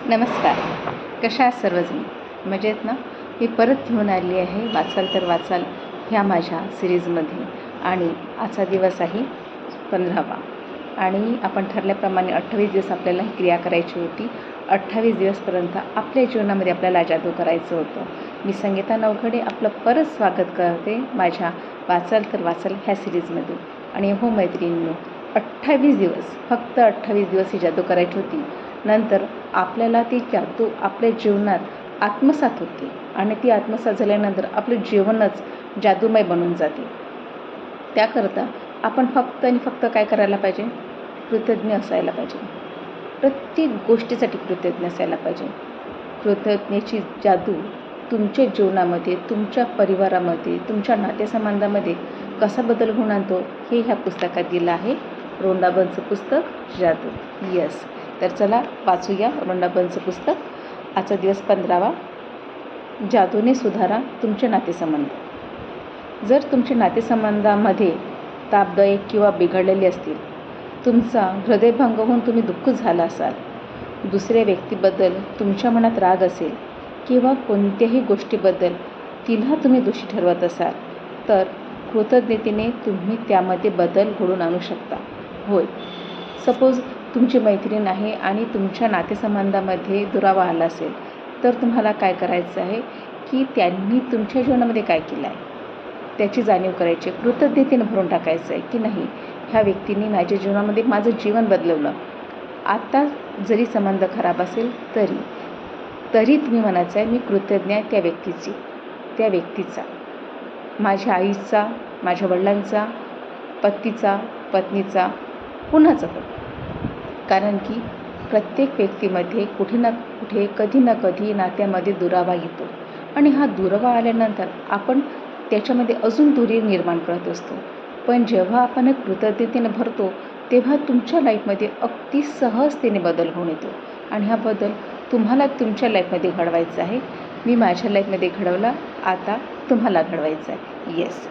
नमस्कार. कशा आहात सर्वजण? मजेत ना? मी परत घेऊन आली आहे वाचाल तर वाचाल ह्या माझ्या सिरीजमध्ये. आणि आजचा दिवस आहे 15वा. आणि आपण ठरल्याप्रमाणे 28 दिवस आपल्याला ही क्रिया करायची होती. 28 दिवसपर्यंत आपल्या जीवनामध्ये आपल्याला जादू करायचं होतं. मी संगीता नवघडे आपलं परत स्वागत करते माझ्या वाचाल तर वाचाल ह्या सिरीजमध्ये. आणि हो मैत्रिणींनो, 28 दिवस, फक्त 28 दिवस ही जादू करायची होती. नंतर आपल्याला ती जादू आपल्या जीवनात आत्मसात होते आणि ती आत्मसात झाल्यानंतर आपलं जीवनच जादूमय बनून जाते. त्याकरता आपण फक्त आणि फक्त काय करायला पाहिजे? कृतज्ञ असायला पाहिजे. प्रत्येक गोष्टीसाठी कृतज्ञ असायला पाहिजे. कृतज्ञतेची जादू तुमच्या जीवनामध्ये, तुमच्या परिवारामध्ये, तुमच्या नातेसंबंधामध्ये कसा बदल होऊन आणतो हे ह्या पुस्तकात दिलं आहे. रोंडाबनचं पुस्तक जादू. यस, तर चला वाचूया रोंडाबनचं पुस्तक. आजचा दिवस 15वा. जादूने सुधारा तुमचे नातेसंबंध. जर तुमचे नातेसंबंधामध्ये तापदायक किंवा बिघडलेले असतील, तुमचा हृदयभंग होऊन तुम्ही दुःख झाला असाल, दुसऱ्या व्यक्तीबद्दल तुमच्या मनात राग असेल किंवा कोणत्याही गोष्टीबद्दल तिला तुम्ही दोषी ठरवत असाल, तर कृतज्ञतेने तुम्ही त्यामध्ये बदल घडवून आणू शकता. होय, सपोज तुमची मैत्रीण आहे आणि तुमच्या नातेसंबंधामध्ये दुरावा आला असेल, तर तुम्हाला काय करायचं आहे की त्यांनी तुमच्या जीवनामध्ये काय केलं आहे त्याची जाणीव करायची. कृतज्ञतेने भरून टाकायचं आहे की नाही, ह्या व्यक्तीने माझ्या जीवनामध्ये माझं जीवन बदलवलं. आता जरी संबंध खराब असेल तरी तुम्ही म्हणायचं आहे, मी कृतज्ञ आहे त्या व्यक्तीचा, माझ्या आईचा, माझ्या वडिलांचा, पतीचा, पत्नीचा, कुणाचा पण. कारण की प्रत्येक व्यक्तीमध्ये कुठे ना कुठे, कधी ना कधी नात्यामध्ये दुरावा येतो आणि हा दुरावा आल्यानंतर आपण त्याच्यामध्ये अजून दुरी निर्माण करत असतो. पण जेव्हा आपण कृतज्ञतेने भरतो तेव्हा तुमच्या लाईफमध्ये अगदी सहजतेने बदल होऊन येतो. आणि हा बदल तुम्हाला तुमच्या लाईफमध्ये घडवायचा आहे. मी माझ्या लाईफमध्ये घडवला, आता तुम्हाला घडवायचं आहे. येस.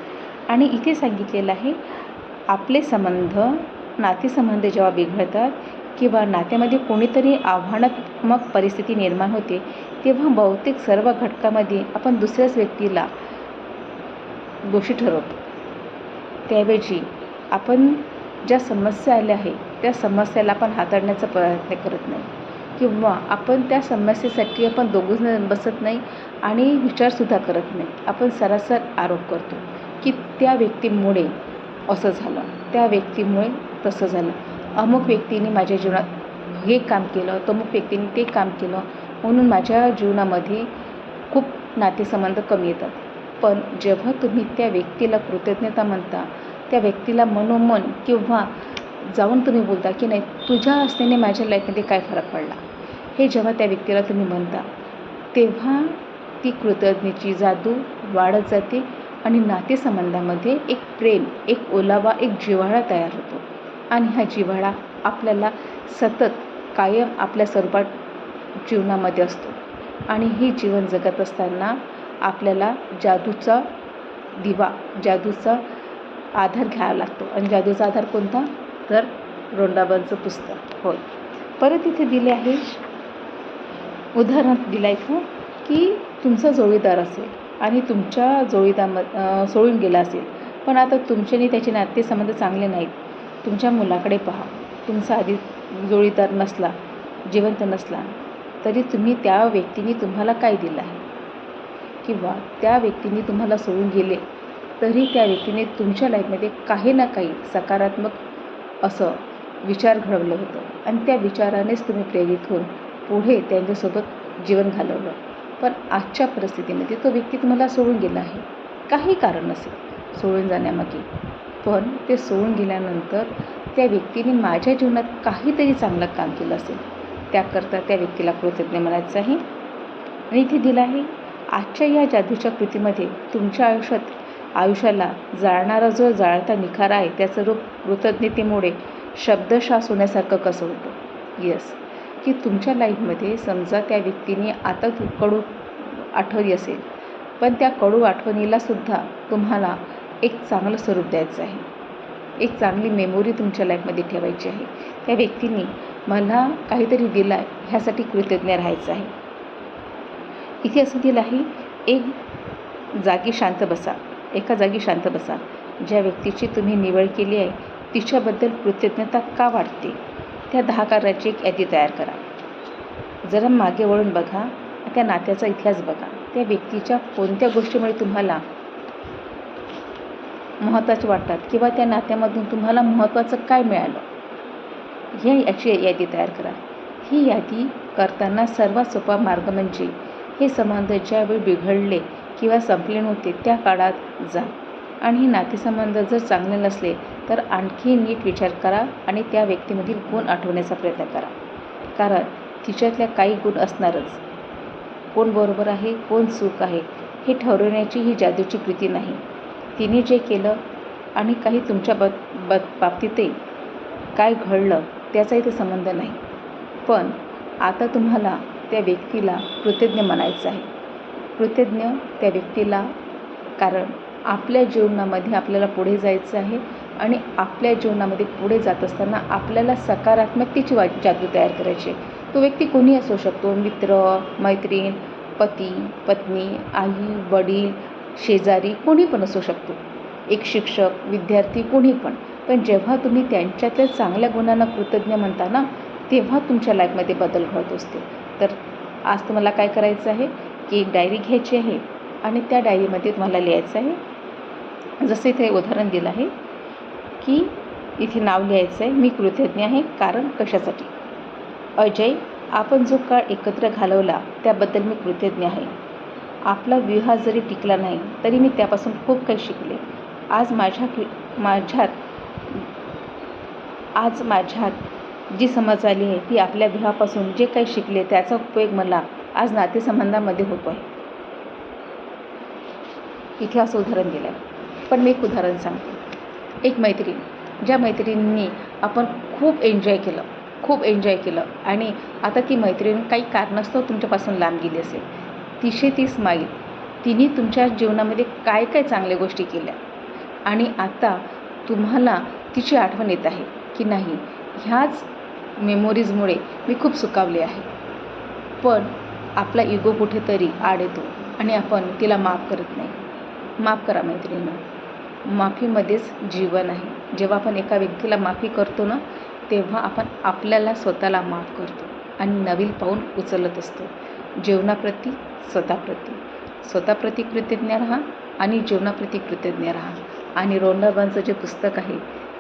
आणि इथे सांगितलेलं आहे, आपले नातेसंबंध जेव्हा बिघडतात किंवा नात्यामध्ये कोणीतरी आव्हानात्मक परिस्थिती निर्माण होते, तेव्हा बहुतेक सर्व घटकामध्ये आपण दुसऱ्याच व्यक्तीला दोषी ठरवतो. त्याऐवजी आपण ज्या समस्या आल्या आहे त्या समस्याला आपण हाताळण्याचा प्रयत्न करत नाही किंवा आपण त्या समस्येसाठी आपण दोघंजण बसत नाही आणि विचारसुद्धा करत नाही. आपण सरासर आरोप करतो की त्या व्यक्तीमुळे असं झालं, त्या व्यक्तीमुळे तसं झालं, अमुक व्यक्तीने माझ्या जीवनात हे काम केलं, तमुक व्यक्तीने ते काम केलं, म्हणून माझ्या जीवनामध्ये खूप नातेसंबंध कमी येतात. पण जेव्हा तुम्ही त्या व्यक्तीला कृतज्ञता म्हणता, त्या व्यक्तीला मनोमन किंवा जाऊन तुम्ही बोलता की नाही, तुझ्या असण्याने माझ्या लाईफमध्ये काय फरक पडला, हे जेव्हा त्या व्यक्तीला तुम्ही म्हणता, तेव्हा ती कृतज्ञतेची जादू वाढत जाते आणि नातेसंबंधामध्ये एक प्रेम, एक ओलावा, एक जिव्हाळा तयार होतो. आणि हा जिव्हाळा आपल्याला सतत कायम आपल्या स्वरूपात जीवनामध्ये असतो. आणि हे जीवन जगत असताना आपल्याला जादूचा आधार घ्यावा लागतो. आणि जादूचा आधार कोणता? तर रोंडाबनचं पुस्तक. होय. परत इथे दिले आहे, उदाहरण दिलं आहे की तुमचा जोडीदार असेल आणि तुमच्या सोडून गेला असेल, पण आता तुमच्याने त्याचे नातेसंबंध चांगले नाहीत. तुमच्या मुलाकडे पहा. तुमचा आधी जोडीदार नसला, जिवंत नसला, तरी तुम्ही त्या व्यक्तीने तुम्हाला काय दिलं आहे, किंवा त्या व्यक्तीने तुम्हाला सोडून गेले तरी त्या व्यक्तीने तुमच्या लाईफमध्ये काही ना काही सकारात्मक असं विचार घडवलं होतं आणि त्या विचारानेच तुम्ही प्रेरित होऊन पुढे त्यांच्यासोबत जीवन घालवलं. पण आजच्या परिस्थितीमध्ये तो व्यक्ती तुम्हाला सोडून गेला आहे, काही कारण असेल सोडून जाण्यामागे, पण ते सोडून गेल्यानंतर त्या व्यक्तीने माझ्या जीवनात काहीतरी चांगलं काम केलं असेल, त्याकरता त्या व्यक्तीला कृतज्ञ म्हणायचं आहे. आणि इथे दिलं आहे, आजच्या या जादूच्या कृतीमध्ये तुमच्या आयुष्याला जाळणारा जो जाळता निखारा आहे त्याचं रूप कृतज्ञतेमुळे शब्दशास होण्यासारखं कसं होतं. येस, की तुमच्या लाईफमध्ये समजा त्या व्यक्तीने आता कडू आठवणी असेल, पण त्या कडू आठवणीलासुद्धा तुम्हाला एक चांगलं स्वरूप द्यायचं आहे. एक चांगली मेमोरी तुमच्या लाईफमध्ये ठेवायची आहे. त्या व्यक्तीने मला काहीतरी दिलं आहे ह्यासाठी कृतज्ञ राहायचं आहे. इथे असं दिलं आहे, एका जागी शांत बसा. ज्या व्यक्तीची तुम्ही निवड केली आहे तिच्याबद्दल कृतज्ञता का वाटते, त्या 10 कारणाची एक यादी तयार करा. जरा मागे वळून बघा, त्या नात्याचा इतिहास बघा. त्या व्यक्तीच्या कोणत्या गोष्टीमुळे तुम्हाला महत्त्वाचे वाटतात किंवा त्या नात्यामधून तुम्हाला महत्त्वाचं काय मिळालं, याची यादी तयार करा. ही यादी करताना सर्वात सोपा मार्ग म्हणजे हे संबंध ज्यावेळी बिघडले किंवा संपले नव्हते त्या काळात जा आणि हे नातेसंबंध जर चांगले नसले तर आणखी नीट विचार करा आणि त्या व्यक्तीमधील गुण आठवण्याचा प्रयत्न करा. कारण तिच्यातल्या काही गुण असणारच. कोण बरोबर आहे, कोण चूक आहे हे ठरवण्याची ही जादूची कृती नाही. तिने जे केलं आणि काही तुमच्या बाबतीतही काय घडलं त्याचा इथे संबंध नाही. पण आता तुम्हाला त्या व्यक्तीला कृतज्ञ म्हणायचं आहे. कृतज्ञ त्या व्यक्तीला, कारण आपल्या जीवनामध्ये आपल्याला पुढे जायचं आहे आणि आपल्या जीवनामध्ये पुढे जात असताना आपल्याला सकारात्मकतेची जादू तयार करायची आहे. तो व्यक्ती कोणी असू शकतो, मित्र, मैत्रीण, पती, पत्नी, आई, वडील, शेजारी, कोणी पण असू शकतो, एक शिक्षक, विद्यार्थी, कोणी पण. पण जेव्हा तुम्ही त्यांच्यातल्या चांगल्या गुणांना कृतज्ञ म्हणता ना, तेव्हा तुमच्या लाईफमध्ये बदल घडत असते. तर आज तुम्हाला काय करायचं आहे की एक डायरी घ्यायची आहे आणि त्या डायरीमध्ये तुम्हाला लिहायचं आहे, जसं इथे उदाहरण दिलं आहे की इथे नाव लिहायचं आहे, मी कृतज्ञ आहे कारण कशासाठी. अजय, आपण जो काळ एकत्र घालवला त्याबद्दल मी कृतज्ञ आहे. आपला विवाह जरी टिकला नाही तरी मी त्यापासून खूप काही शिकले. आज माझ्यात जी समज आली आहे ती आपल्या विवाहापासून जे काही शिकले त्याचा उपयोग मला आज नातेसंबंधामध्ये होतो आहे. इथे असं उदाहरण दिलं आहे. पण मी एक उदाहरण सांगते. एक मैत्रीण, ज्या मैत्रिणींनी आपण खूप एन्जॉय केलं आणि आता ती मैत्रीण काही कारणास्तव तुमच्यापासून लांब गेली असेल. तिचे ती स्माईल, तिने तुमच्या जीवनामध्ये काय काय चांगल्या गोष्टी केल्या आणि आता तुम्हाला तिची आठवण येत आहे की नाही, ह्याच मेमोरीजमुळे मी खूप सुखावले आहे. पण आपला इगो कुठेतरी आड येतो आणि आपण तिला माफ करत नाही. माफ करा मैत्रिणींनो, माफीमध्येच जीवन आहे. जेव्हा आपण एका व्यक्तीला माफी करतो ना, तेव्हा आपण आपल्याला स्वतःला माफ करतो आणि नवीन पाऊल उचलत असतो. जीवनाप्रती, स्वतःप्रती कृतज्ञ राहा आणि जीवनाप्रती कृतज्ञ राहा. आणि रोनबांचं जे पुस्तक आहे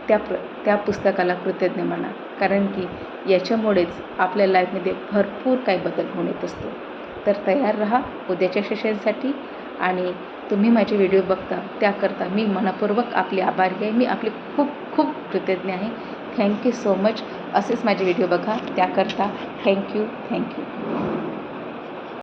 त्या पुस्तकाला कृतज्ञ म्हणा, कारण की याच्यामुळेच आपल्या लाईफमध्ये भरपूर काही बदल होऊन येत असतो. तर तयार राहा उद्याच्या सेशनसाठी आणि तुम्ही माझे व्हिडिओ बघता त्याकरता मी मनपूर्वक आपले आभारी आहे. मी आपले खूप खूप कृतज्ञ आहे. Thank you so much. असेच माझे व्हिडिओ बघा त्याकरता थँक्यू.